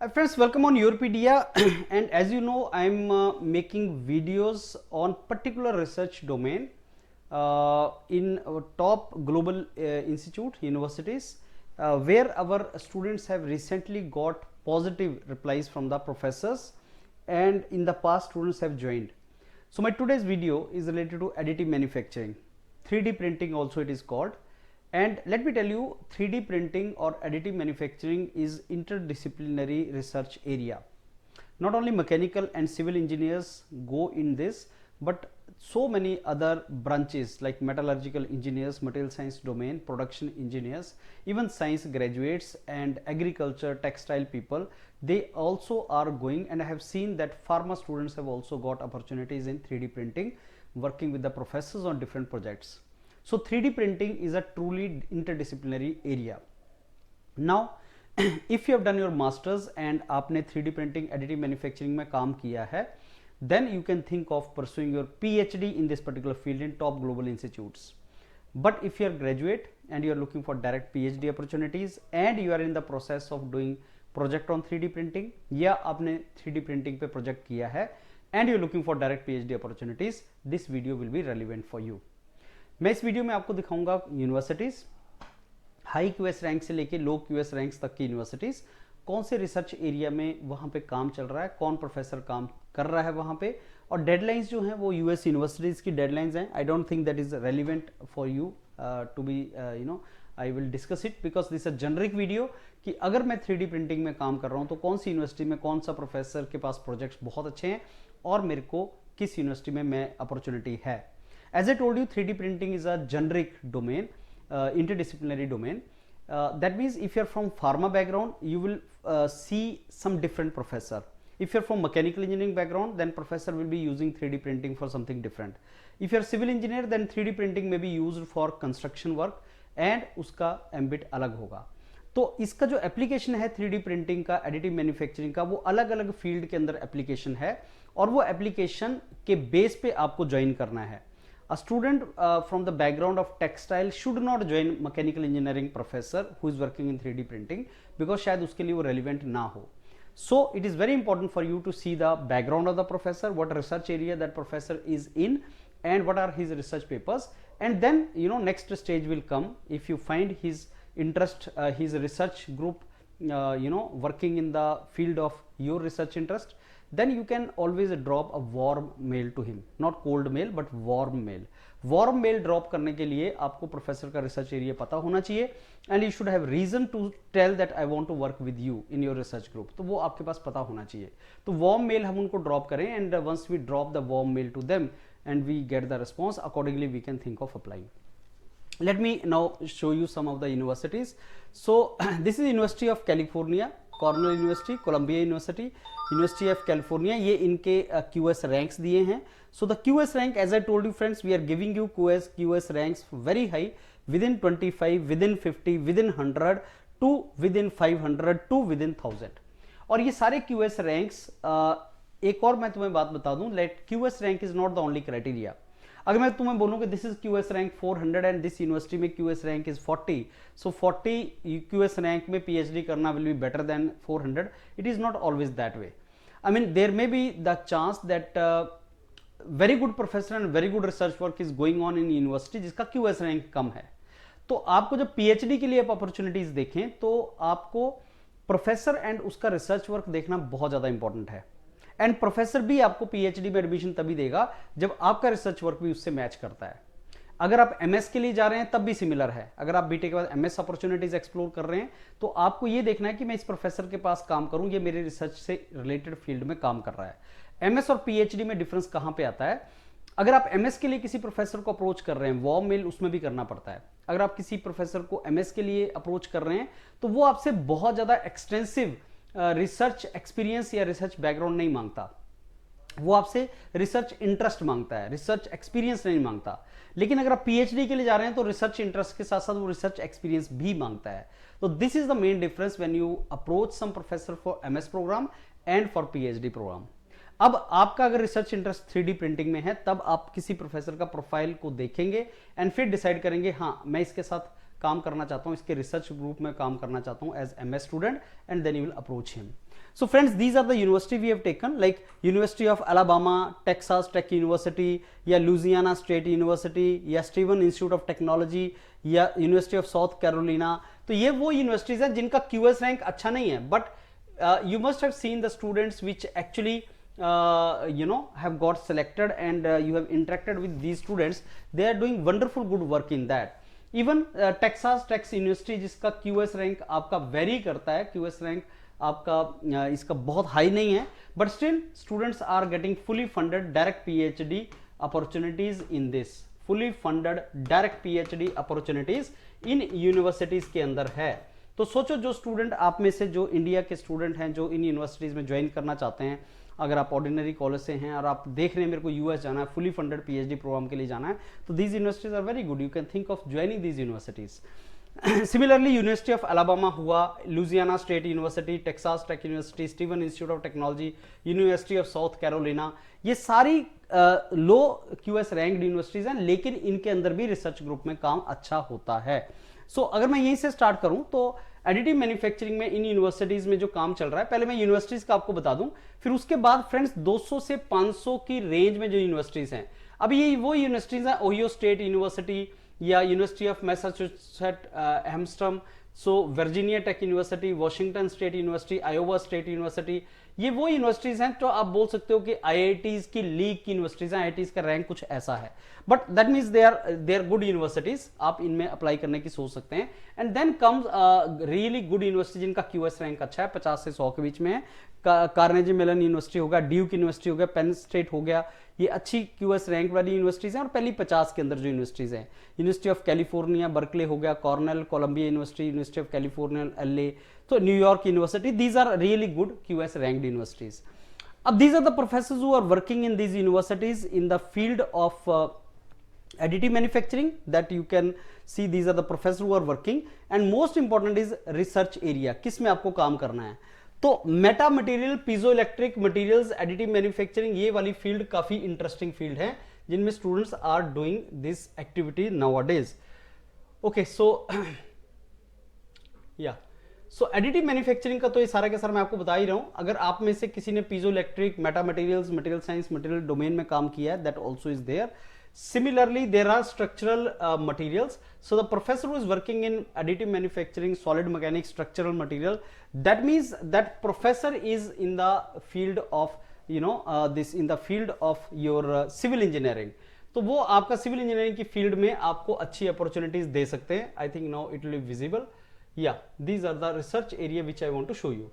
Friends, welcome on Europedia. And as you know, I'm making videos on particular research domain in top global institute universities where our students have recently got positive replies from the professors, and in the past students have joined. So my today's video is related to additive manufacturing, 3D printing also it is called. And let me tell you, 3D printing or additive manufacturing is interdisciplinary research area. Not only mechanical and civil engineers go in this, but so many other branches like metallurgical engineers, material science domain, production engineers, even science graduates and agriculture, textile people, they also are going, and I have seen that pharma students have also got opportunities in 3D printing, working with the professors on different projects. So 3D printing is a truly interdisciplinary area. Now if you have done your masters and आपने 3D printing additive manufacturing में काम किया है, then you can think of pursuing your PhD in this particular field in top global institutes. But if you are graduate and you are looking for direct PhD opportunities and you are in the process of doing project on 3D printing, या आपने 3D printing पे project किया है and you are looking for direct PhD opportunities, this video will be relevant for you. मैं इस video में आपको दिखाऊंगा यूनिवर्सिटीज़, हाई क्यूएस रैंक से लेके लो क्यूएस रैंक्स तक की यूनिवर्सिटीज़, कौन से रिसर्च एरिया में वहाँ पे काम चल रहा है, कौन प्रोफेसर काम कर रहा है वहाँ पे, और डेडलाइंस जो हैं वो यूएस यूनिवर्सिटीज़ की डेडलाइंस हैं. I don't think that is relevant for you to be I will discuss it because this a generic video कि अगर मैं 3D प्रिंटिंग में काम कर रहा हूँ तो कौन सी यूनिवर्सिटी में कौन सा प्रोफेसर के पास प्रोजेक्ट्स बहुत अच्छे हैं और मेरे को किस यूनिवर्सिटी में मैं अपॉर्चुनिटी है. As I told you, 3D printing is a generic domain, interdisciplinary domain. That means if you are from pharma background, you will see some different professor. If you are from mechanical engineering background, then professor will be using 3D printing for something different. If you are civil engineer, then 3D printing may be used for construction work and उसका ambit अलग होगा. तो इसका जो application है 3D printing का, additive manufacturing का, वो अलग अलग फील्ड के अंदर एप्लीकेशन है और वो एप्लीकेशन के बेस पे आपको ज्वाइन करना है. A student from the background of textile should not join mechanical engineering professor who is working in 3D printing because शायद उसके लिए वो relevant ना हो. So it is very important for you to see the background of the professor, what research area that professor is in and what are his research papers, and then next stage will come if you find his interest, his research group working in the field of your research interest, then you can always drop a warm mail to him, not cold mail but warm mail. Warm mail drop करने के लिए आपको professor का research area पता होना चाहिए and you should have reason to tell that I want to work with you in your research group. तो वो आपके पास पता होना चाहिए. तो वार्म मेल हम उनको ड्रॉप करें and once we drop the warm mail to them and we get the response, accordingly we can think of applying. Let me now show you some of the universities. So this is University of California, Cornell University, Columbia University, University of California. ये इनके QS ranks दिए हैं. So the QS rank, as I told you friends, we are giving you QS ranks very high, within 25, within 50, within 100 to within 500 to within 1000. और ये सारे QS ranks एक और मैं तुम्हें बात बता दूं, late QS rank is not the only criteria. अगर मैं तुम्हें बोलूं कि this is QS rank 400 and this university में QS rank is 40, so 40 QS rank में PhD करना will be better than 400. It is not always that way. I mean there may be the chance that very good professor and very good research work is going on in university जिसका QS rank कम है. तो आपको जब PhD के लिए आप opportunities देखें तो आपको प्रोफेसर एंड उसका रिसर्च वर्क देखना बहुत ज्यादा इंपॉर्टेंट है. एंड प्रोफेसर भी आपको PhD में एडमिशन तभी देगा जब आपका रिसर्च वर्क भी उससे मैच करता है. अगर आप MS के लिए जा रहे हैं तब भी सिमिलर है. अगर आप BTech के बाद MS अपॉर्चुनिटीज एक्सप्लोर कर रहे हैं तो आपको ये देखना है कि मैं इस प्रोफेसर के पास काम करूं, ये मेरे रिसर्च से रिलेटेड फील्ड में काम कर रहा है. MS और PhD में डिफरेंस कहां पे आता है? अगर आप MS के लिए किसी प्रोफेसर को अप्रोच कर रहे हैं, वार्म मेल उसमें भी करना पड़ता है. अगर आप किसी प्रोफेसर को MS के लिए अप्रोच कर रहे हैं तो वो आपसे बहुत ज्यादा एक्सटेंसिव रिसर्च एक्सपीरियंस या रिसर्च बैकग्राउंड नहीं मांगता. वो आपसे रिसर्च इंटरेस्ट मांगता है, रिसर्च एक्सपीरियंस नहीं मांगता. लेकिन अगर आप PhD के लिए जा रहे हैं तो रिसर्च इंटरेस्ट के साथ साथ वो रिसर्च एक्सपीरियंस भी मांगता है. तो this is the main difference when you approach some professor for MS program and for PhD program. अब आपका अगर रिसर्च इंटरेस्ट 3D प्रिंटिंग में है तब आप किसी प्रोफेसर का प्रोफाइल को देखेंगे एंड फिर डिसाइड करेंगे हाँ मैं इसके साथ काम करना चाहता हूं, इसके रिसर्च ग्रुप में काम करना चाहता हूं as MS student, and then you will approach him. So friends, these are the university we have taken, like University of Alabama, Texas Tech University, या Louisiana State University, या Stephen Institute of Technology, या University of South Carolina. तो ये वो universities हैं जिनका QS rank अच्छा नहीं है, but you must have seen the students which actually have got selected, and you have interacted with these students. They are doing wonderful good work in that. Even Texas Tech University जिसका QS rank आपका very करता है, QS rank आपका इसका बहुत high नहीं है, but still students are getting fully funded direct PhD opportunities in this, fully funded direct PhD opportunities in universities के अंदर है. तो सोचो, जो स्टूडेंट आप में से जो इंडिया के स्टूडेंट हैं जो इन यूनिवर्सिटीज में ज्वाइन करना चाहते हैं, अगर आप ऑर्डिनरी कॉलेज से हैं और आप देख रहे हैं मेरे को यूएस जाना है, फुली फंडेड PhD प्रोग्राम के लिए जाना है, तो these universities are very good, you can think of joining these universities. Similarly university of Alabama हुआ, Louisiana state university, Texas tech university, Steven institute of technology, university of South Carolina, ये सारी लो QS ranked universities हैं, लेकिन इनके अंदर भी research group में काम अच्छा होता है. सो अगर मैं यहीं से स्टार्ट करूं तो एडिटिव मैन्युफैक्चरिंग में इन यूनिवर्सिटीज में जो काम चल रहा है, पहले मैं यूनिवर्सिटीज का आपको बता दूं, फिर उसके बाद फ्रेंड्स 200 से 500 की रेंज में जो यूनिवर्सिटीज हैं, अभी ये वो यूनिवर्सिटीज हैं, ओहियो स्टेट यूनिवर्सिटी या university of Massachusetts Amsterdam, so Virginia Tech university, Washington state university, Iowa state university, ये वो यूनिवर्सिटीज हैं तो आप बोल सकते हो कि IITs की लीग की यूनिवर्सिटीज हैं. IITs का रैंक कुछ ऐसा है, but that means they are good universities, आप इनमें अप्लाई करने की सोच सकते हैं. And then comes really good university जिनका QS रैंक अच्छा है, 50 से 100 के बीच में है. कार्नेजी मेलन यूनिवर्सिटी हो गया, ड्यूक यूनिवर्सिटी हो गया, पेन स्टेट हो गया, ये अच्छी QS रैंक वाली यूनिवर्सिटीज हैं और पहली 50 के अंदर जो यूनिवर्सिटीज हैं. यूनिवर्सिटी ऑफ कैलिफोर्निया बर्कले हो गया, Cornell, Columbia University, University of California LA, तो New York university, these are really good QS ranked universities. अब these are the professors who are working in these universities in the field of additive manufacturing, that you can see these are the professors who are working, and most important is research area, किस में आपको काम करना है. तो meta material, piezo electric materials, additive manufacturing, ये वाली field काफी इंटरेस्टिंग फील्ड है जिनमें students are doing this activity nowadays. Okay, so yeah so additive manufacturing का तो ये सारा का सारा मैं आपको बता ही रहा हूं. अगर आप में से किसी ने piezoelectric, metamaterials, material science, material domain में काम किया है, that also is there. Similarly, there are structural materials. So the professor who is working in additive manufacturing, solid mechanics, structural material, that means that professor is in the field of in the field of your civil engineering. तो वो आपका civil engineering की field में आपको अच्छी opportunities दे सकते हैं. I think now it will be visible. Yeah these are the research area which I want to show you.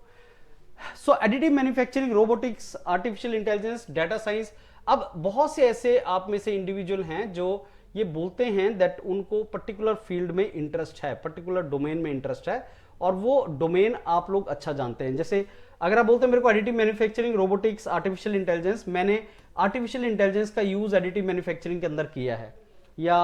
So additive manufacturing, robotics, artificial intelligence, data science. अब बहुत से ऐसे आप में से इंडिविजुअल हैं जो ये बोलते हैं दैट उनको पर्टिकुलर फील्ड में इंटरेस्ट है, पर्टिकुलर डोमेन में इंटरेस्ट है, और वो डोमेन आप लोग अच्छा जानते हैं. जैसे अगर आप बोलते हैं मेरे को additive manufacturing, robotics, artificial intelligence, मैंने आर्टिफिशियल इंटेलिजेंस का यूज एडिटिव मैन्युफैक्चरिंग के अंदर किया है, या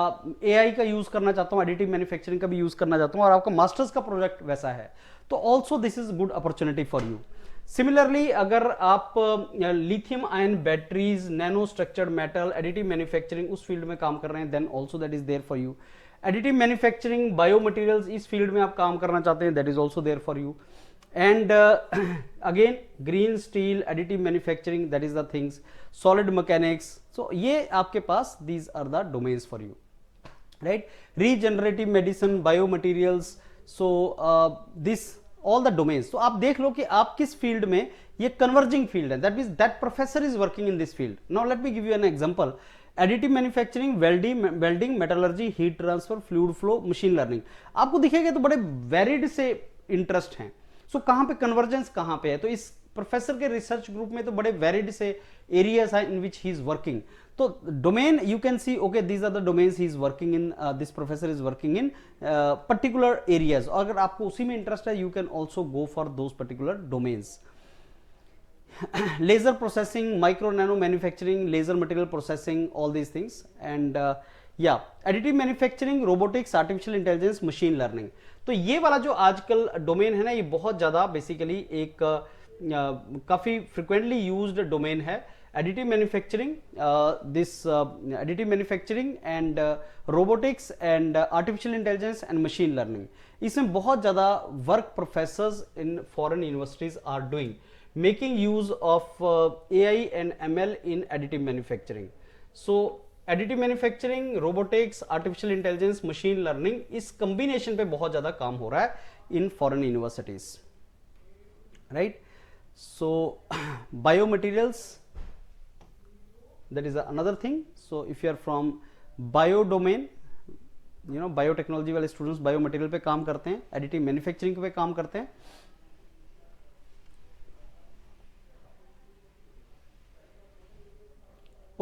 AI का यूज करना चाहता हूं, एडिटिव मैन्युफैक्चरिंग का भी यूज करना चाहता हूं, और आपका मास्टर्स का प्रोजेक्ट वैसा है, तो also this is good opportunity for you. Similarly अगर आप lithium ion batteries, nano structured metal, additive manufacturing उस फील्ड में काम कर रहे हैं, then also that is there for you. Additive manufacturing, bio materials, इस फील्ड में आप काम करना चाहते हैं, that is also there for you. And again green steel, additive manufacturing, that is the things, solid mechanics. So ये आपके पास these are the domains for you, right. Regenerative medicine, biomaterials, so this all the domains. तो आप देख लो कि आप किस field में, ये कन्वर्जिंग फील्ड है, that means that professor is working in this field. Now let me give you an example. Additive manufacturing, welding, metallurgy, heat transfer, fluid flow, machine learning. आपको दिखेगा तो बड़े वेरिड से इंटरेस्ट हैं. सो कहां पे कन्वर्जेंस कहां पे है, तो इस प्रोफेसर के रिसर्च ग्रुप में तो बड़े वेरिड से एरियाज हैं in which he is working. तो domain you can see, okay, these are the domains he is working in, this professor is working in particular areas. अगर आपको उसी में इंटरेस्ट है, you can also go for those particular domains. Laser processing, micro nano manufacturing, laser material processing, all these things. And yeah additive manufacturing, robotics, artificial intelligence, machine learning. तो ये वाला जो आजकल डोमेन है ना, ये बहुत ज्यादा बेसिकली एक काफी फ्रिक्वेंटली यूज्ड डोमेन है. Additive manufacturing, additive manufacturing and robotics and artificial intelligence and machine learning. इसमें बहुत ज्यादा work professors in foreign universities are doing. making use of AI and ML in additive manufacturing. So additive manufacturing, robotics, artificial intelligence, machine learning, इस combination पे बहुत ज्यादा काम हो रहा है in foreign universities, right. So biomaterials, that is another thing. So if you are from bio domain, you know biotechnology वाले students biomaterial पे काम करते हैं, एडिटिव मैन्युफैक्चरिंग पे काम करते हैं.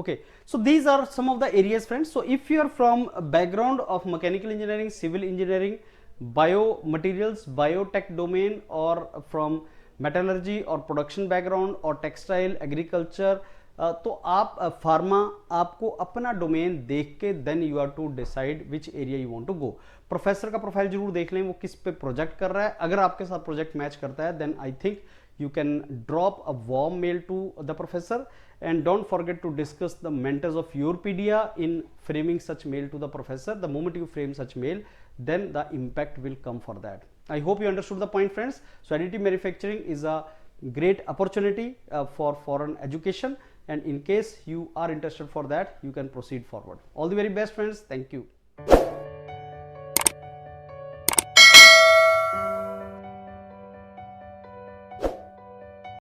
Okay, so these are some of the areas, friends. So if you are from a background of mechanical engineering, civil engineering, biomaterials, biotech domain, or from metallurgy or production background or textile, agriculture, तो आप pharma, आपको अपना domain देख के then you are to decide which area you want to go. Professor का profile जरूर देख लें, वो किस पे प्रोजेक्ट कर रहा है. अगर आपके साथ प्रोजेक्ट मैच करता है then I think you can drop a warm mail to the professor, and don't forget to discuss the mentors of Europedia in framing such mail to the professor. The moment you frame such mail, then the impact will come for that. I hope you understood the point, friends. So additive manufacturing is a great opportunity for foreign education, and in case you are interested for that, you can proceed forward. All the very best, friends. Thank you.